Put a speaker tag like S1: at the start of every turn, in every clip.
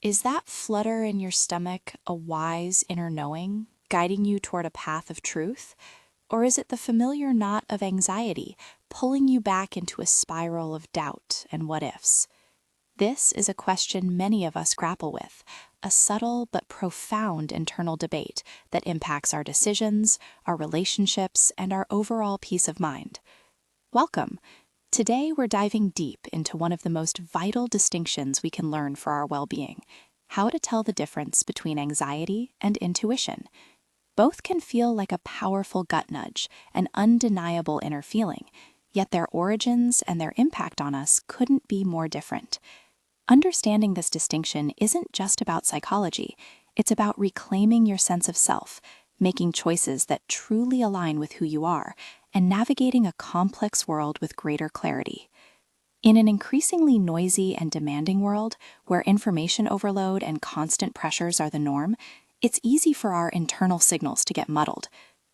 S1: Is that flutter in your stomach a wise inner knowing, guiding you toward a path of truth? Or is it the familiar knot of anxiety, pulling you back into a spiral of doubt and what ifs? This is a question many of us grapple with, a subtle but profound internal debate that impacts our decisions, our relationships, and our overall peace of mind. Welcome. Today, we're diving deep into one of the most vital distinctions we can learn for our well-being: how to tell the difference between anxiety and intuition. Both can feel like a powerful gut nudge, an undeniable inner feeling, yet their origins and their impact on us couldn't be more different. Understanding this distinction isn't just about psychology, it's about reclaiming your sense of self, making choices that truly align with who you are, and navigating a complex world with greater clarity. In an increasingly noisy and demanding world, where information overload and constant pressures are the norm, it's easy for our internal signals to get muddled.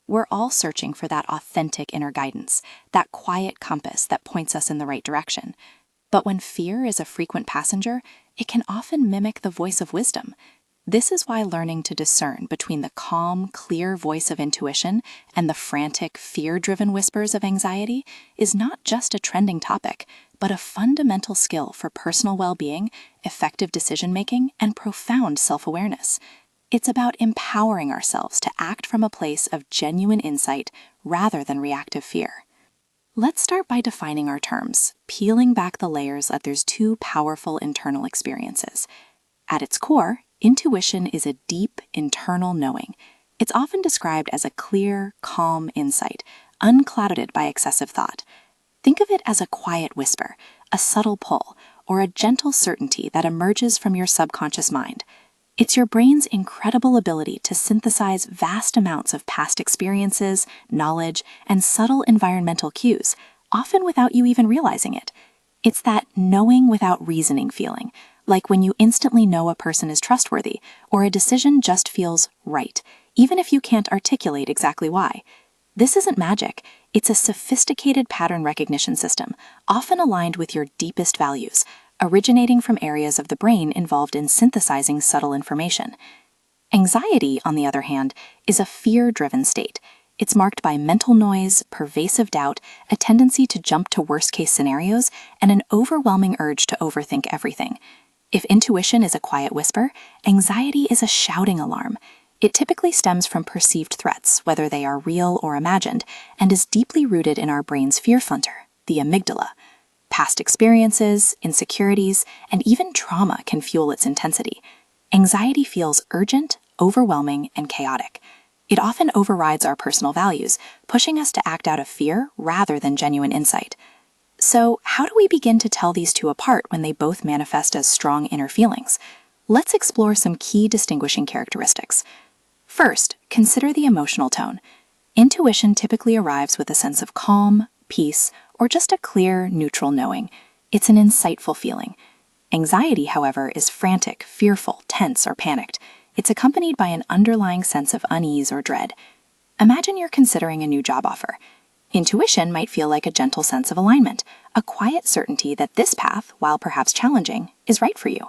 S1: We're all searching for that authentic inner guidance, that quiet compass that points us in the right direction. But when fear is a frequent passenger, it can often mimic the voice of wisdom. This is why learning to discern between the calm, clear voice of intuition and the frantic, fear-driven whispers of anxiety is not just a trending topic, but a fundamental skill for personal well-being, effective decision-making, and profound self-awareness. It's about empowering ourselves to act from a place of genuine insight rather than reactive fear. Let's start by defining our terms, peeling back the layers that there's two powerful internal experiences. At its core, intuition is a deep internal knowing. It's often described as a clear, calm insight, unclouded by excessive thought. Think of it as a quiet whisper, a subtle pull, or a gentle certainty that emerges from your subconscious mind. It's your brain's incredible ability to synthesize vast amounts of past experiences, knowledge, and subtle environmental cues, often without you even realizing it. It's that knowing without reasoning feeling, like when you instantly know a person is trustworthy, or a decision just feels right, even if you can't articulate exactly why. This isn't magic. It's a sophisticated pattern recognition system, often aligned with your deepest values, originating from areas of the brain involved in synthesizing subtle information. Anxiety, on the other hand, is a fear-driven state. It's marked by mental noise, pervasive doubt, a tendency to jump to worst-case scenarios, and an overwhelming urge to overthink everything. If intuition is a quiet whisper, anxiety is a shouting alarm. It typically stems from perceived threats, whether they are real or imagined, and is deeply rooted in our brain's fear center, the amygdala. Past experiences, insecurities, and even trauma can fuel its intensity. Anxiety feels urgent, overwhelming, and chaotic. It often overrides our personal values, pushing us to act out of fear rather than genuine insight. So, how do we begin to tell these two apart when they both manifest as strong inner feelings? Let's explore some key distinguishing characteristics. First, consider the emotional tone. Intuition typically arrives with a sense of calm, peace, or just a clear, neutral knowing. It's an insightful feeling. Anxiety, however, is frantic, fearful, tense, or panicked. It's accompanied by an underlying sense of unease or dread. Imagine you're considering a new job offer. Intuition might feel like a gentle sense of alignment, a quiet certainty that this path, while perhaps challenging, is right for you.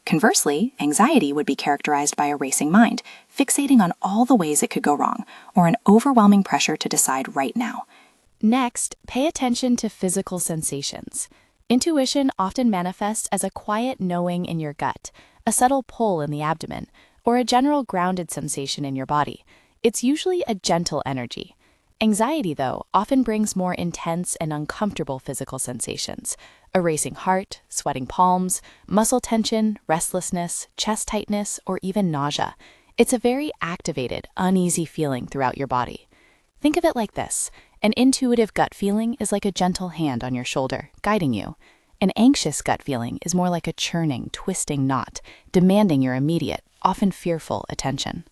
S1: Conversely, anxiety would be characterized by a racing mind, fixating on all the ways it could go wrong, or an overwhelming pressure to decide right now.
S2: Next, pay attention to physical sensations. Intuition often manifests as a quiet knowing in your gut, a subtle pull in the abdomen, or a general grounded sensation in your body. It's usually a gentle energy. Anxiety, though, often brings more intense and uncomfortable physical sensations: a racing heart, sweating palms, muscle tension, restlessness, chest tightness, or even nausea. It's a very activated, uneasy feeling throughout your body. Think of it like this: an intuitive gut feeling is like a gentle hand on your shoulder, guiding you. An anxious gut feeling is more like a churning, twisting knot, demanding your immediate, often fearful attention.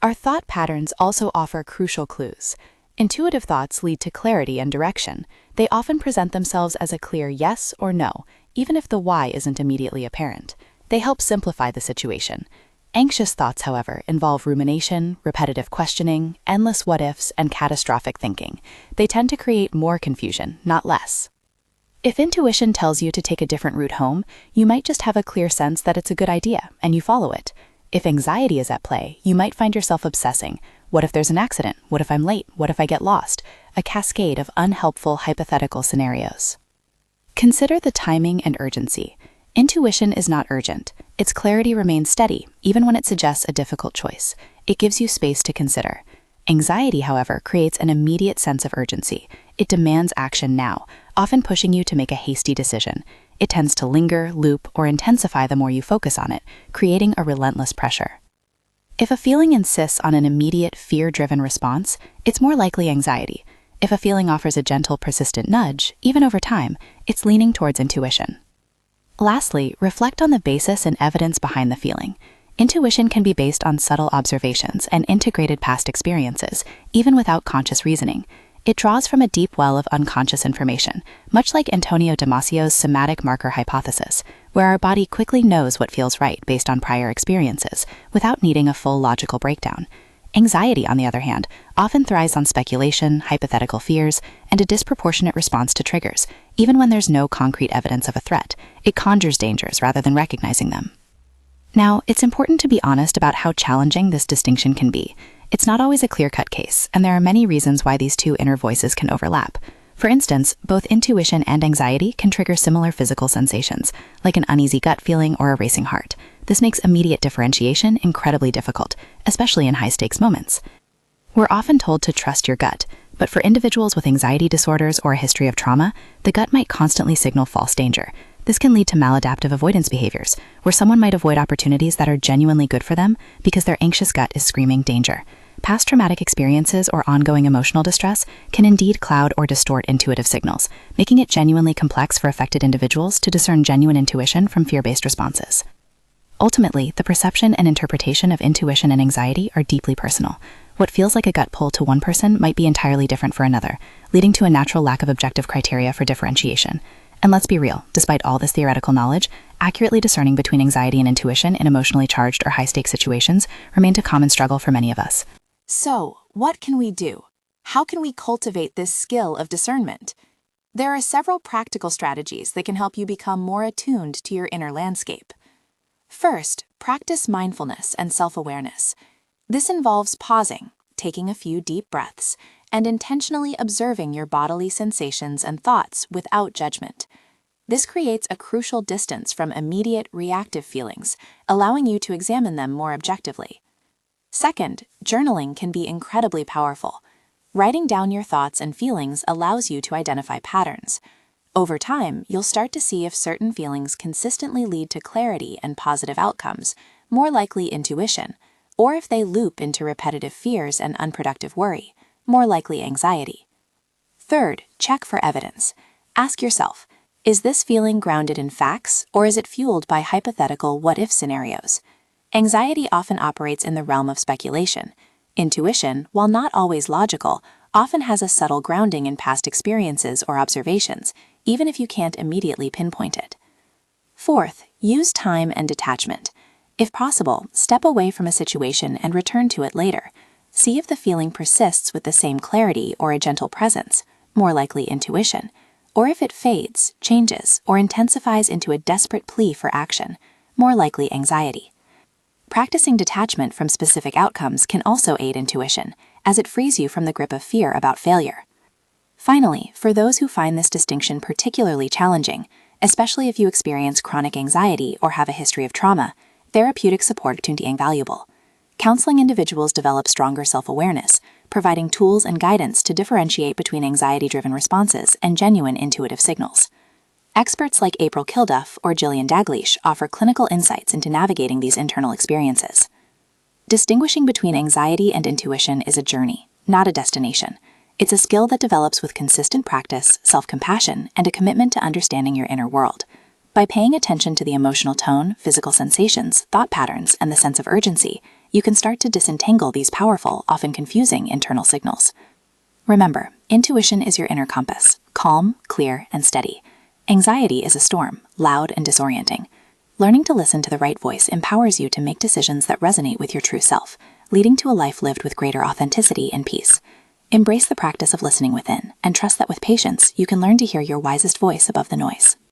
S2: Our thought patterns also offer crucial clues. Intuitive thoughts lead to clarity and direction. They often present themselves as a clear yes or no, even if the why isn't immediately apparent. They help simplify the situation. Anxious thoughts, however, involve rumination, repetitive questioning, endless what-ifs, and catastrophic thinking. They tend to create more confusion, not less. If intuition tells you to take a different route home, you might just have a clear sense that it's a good idea, and you follow it. If anxiety is at play, you might find yourself obsessing. What if there's an accident? What if I'm late? What if I get lost? A cascade of unhelpful hypothetical scenarios. Consider the timing and urgency. Intuition is not urgent. Its clarity remains steady, even when it suggests a difficult choice. It gives you space to consider. Anxiety, however, creates an immediate sense of urgency. It demands action now, often pushing you to make a hasty decision. It tends to linger, loop, or intensify the more you focus on it, creating a relentless pressure. If a feeling insists on an immediate, fear-driven response, it's more likely anxiety. If a feeling offers a gentle, persistent nudge, even over time, it's leaning towards intuition. Lastly, reflect on the basis and evidence behind the feeling. Intuition can be based on subtle observations and integrated past experiences, even without conscious reasoning. It draws from a deep well of unconscious information, much like Antonio Damasio's somatic marker hypothesis, where our body quickly knows what feels right based on prior experiences, without needing a full logical breakdown. Anxiety, on the other hand, often thrives on speculation, hypothetical fears, and a disproportionate response to triggers. Even when there's no concrete evidence of a threat, it conjures dangers rather than recognizing them. Now, it's important to be honest about how challenging this distinction can be. It's not always a clear-cut case, and there are many reasons why these two inner voices can overlap. For instance, both intuition and anxiety can trigger similar physical sensations, like an uneasy gut feeling or a racing heart. This makes immediate differentiation incredibly difficult, especially in high-stakes moments. We're often told to trust your gut, but for individuals with anxiety disorders or a history of trauma, the gut might constantly signal false danger. This can lead to maladaptive avoidance behaviors, where someone might avoid opportunities that are genuinely good for them because their anxious gut is screaming danger. Past traumatic experiences or ongoing emotional distress can indeed cloud or distort intuitive signals, making it genuinely complex for affected individuals to discern genuine intuition from fear-based responses. Ultimately, the perception and interpretation of intuition and anxiety are deeply personal. What feels like a gut pull to one person might be entirely different for another, leading to a natural lack of objective criteria for differentiation. And let's be real, despite all this theoretical knowledge, accurately discerning between anxiety and intuition in emotionally charged or high-stakes situations remains a common struggle for many of us.
S1: So, what can we do? How can we cultivate this skill of discernment? There are several practical strategies that can help you become more attuned to your inner landscape. First, practice mindfulness and self-awareness. This involves pausing, taking a few deep breaths, and intentionally observing your bodily sensations and thoughts without judgment. This creates a crucial distance from immediate reactive feelings, allowing you to examine them more objectively. Second, journaling can be incredibly powerful. Writing down your thoughts and feelings allows you to identify patterns. Over time, you'll start to see if certain feelings consistently lead to clarity and positive outcomes, more likely intuition, or if they loop into repetitive fears and unproductive worry, more likely anxiety. Third, check for evidence. Ask yourself, is this feeling grounded in facts, or is it fueled by hypothetical what-if scenarios? Anxiety often operates in the realm of speculation. Intuition, while not always logical, often has a subtle grounding in past experiences or observations, even if you can't immediately pinpoint it. Fourth, use time and detachment. If possible, step away from a situation and return to it later. See if the feeling persists with the same clarity or a gentle presence, more likely intuition, or if it fades, changes, or intensifies into a desperate plea for action, more likely anxiety. Practicing detachment from specific outcomes can also aid intuition, as it frees you from the grip of fear about failure. Finally, for those who find this distinction particularly challenging, especially if you experience chronic anxiety or have a history of trauma, therapeutic support can be invaluable. Counseling individuals develop stronger self-awareness, providing tools and guidance to differentiate between anxiety-driven responses and genuine intuitive signals. Experts like April Kilduff or Gillian Daglish offer clinical insights into navigating these internal experiences. Distinguishing between anxiety and intuition is a journey, not a destination. It's a skill that develops with consistent practice, self-compassion, and a commitment to understanding your inner world. By paying attention to the emotional tone, physical sensations, thought patterns, and the sense of urgency, you can start to disentangle these powerful, often confusing internal signals. Remember, intuition is your inner compass, calm, clear, and steady. Anxiety is a storm, loud and disorienting. Learning to listen to the right voice empowers you to make decisions that resonate with your true self, leading to a life lived with greater authenticity and peace. Embrace the practice of listening within, and trust that with patience, you can learn to hear your wisest voice above the noise.